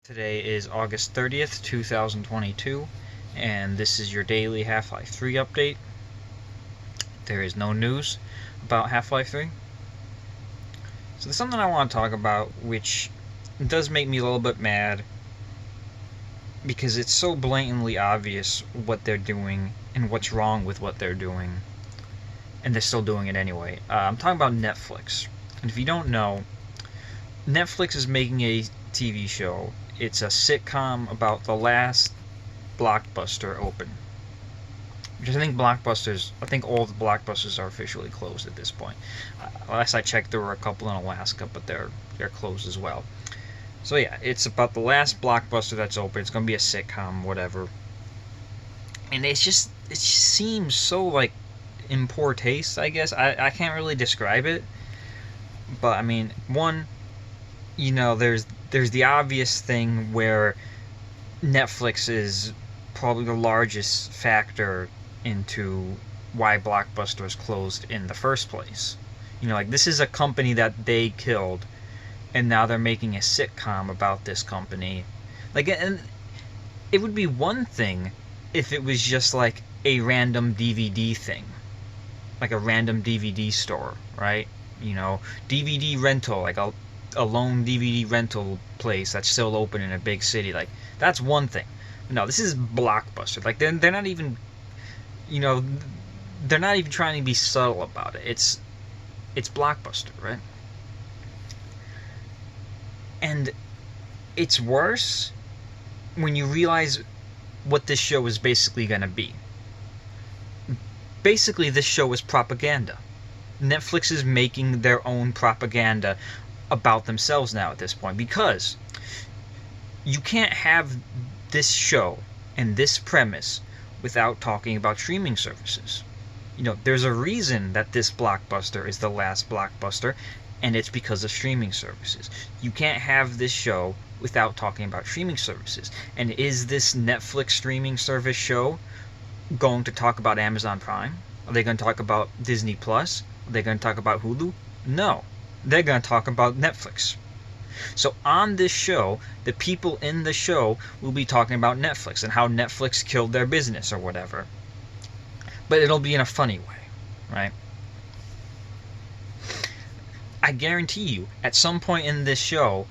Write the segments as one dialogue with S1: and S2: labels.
S1: Today is August 30th, 2022, and this is your daily Half-Life 3 update. There is no news about Half-Life 3. So there's something I want to talk about, which does make me a little bit mad, because it's so blatantly obvious what they're doing and what's wrong with what they're doing, and they're still doing it anyway. I'm talking about Netflix. And if you don't know, Netflix is making a TV show. It's a sitcom about the last Blockbuster open. Because I think all the Blockbusters are officially closed at this point. Last I checked, there were a couple in Alaska, but they're closed as well. So yeah, it's about the last Blockbuster that's open. It's going to be a sitcom, whatever. And it just seems so, like, in poor taste, I guess. I can't really describe it. But, I mean, one, you know, there's the obvious thing where Netflix is probably the largest factor into why Blockbuster is closed in the first place. You know, like, this is a company that they killed, and now they're making a sitcom about this company. Like, and it would be one thing if it was just like a random DVD thing, like a random DVD store, right? You know, DVD rental, like a lone DVD rental place that's still open in a big city. Like, that's one thing. No, this is Blockbuster. Like, they're not even, you know, they're not even trying to be subtle about it. It's Blockbuster, right? And it's worse when you realize what this show is basically going to be. Basically, this show is propaganda. Netflix is making their own propaganda about themselves now at this point, because you can't have this show and this premise without talking about streaming services. You know, there's a reason that this Blockbuster is the last Blockbuster, and it's because of streaming services. You can't have this show without talking about streaming services. And is this Netflix streaming service show going to talk about Amazon Prime? Are they going to talk about Disney Plus? Are they going to talk about Hulu? No. They're going to talk about Netflix. So on this show, the people in the show will be talking about Netflix and how Netflix killed their business or whatever. But it'll be in a funny way, right? I guarantee you, at some point in this show,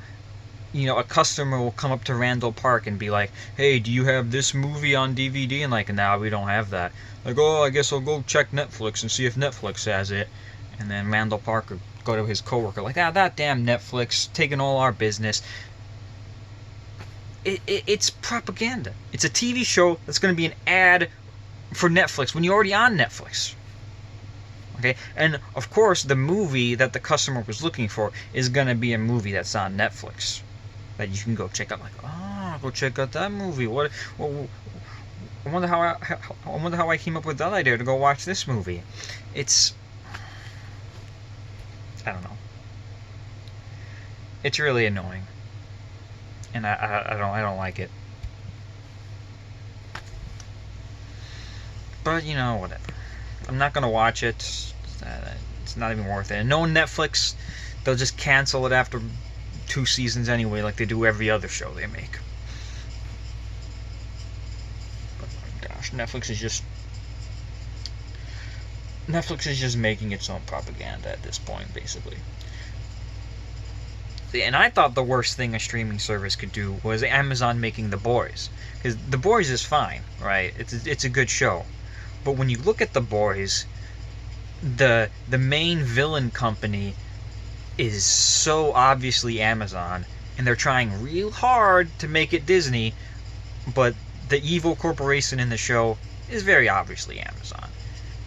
S1: you know, a customer will come up to Randall Park and be like, hey, do you have this movie on DVD? And like, nah, we don't have that. Like, oh, I guess I'll go check Netflix and see if Netflix has it. And then Randall Park will go to his coworker like, that damn Netflix, taking all our business. It's propaganda. It's a TV show that's going to be an ad for Netflix when you're already on Netflix. Okay, and of course, the movie that the customer was looking for is going to be a movie that's on Netflix that you can go check out. Like, oh, go check out that movie. I wonder how I came up with that idea to go watch this movie. I don't know. It's really annoying, and I don't like it. But you know, whatever. I'm not gonna watch it. It's not even worth it. And knowing Netflix, they'll just cancel it after 2 seasons anyway, like they do every other show they make. But gosh, Netflix is just making its own propaganda at this point, basically. And I thought the worst thing a streaming service could do was Amazon making The Boys, because The Boys is fine, right? It's a good show. But when you look at The Boys, the main villain company is so obviously Amazon, and they're trying real hard to make it Disney, but the evil corporation in the show is very obviously Amazon.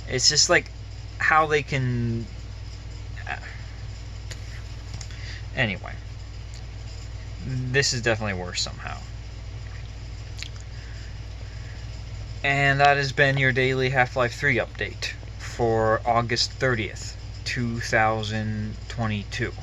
S1: It's just like how they can... Anyway, this is definitely worse somehow. And that has been your daily Half-Life 3 update for August 30th, 2022.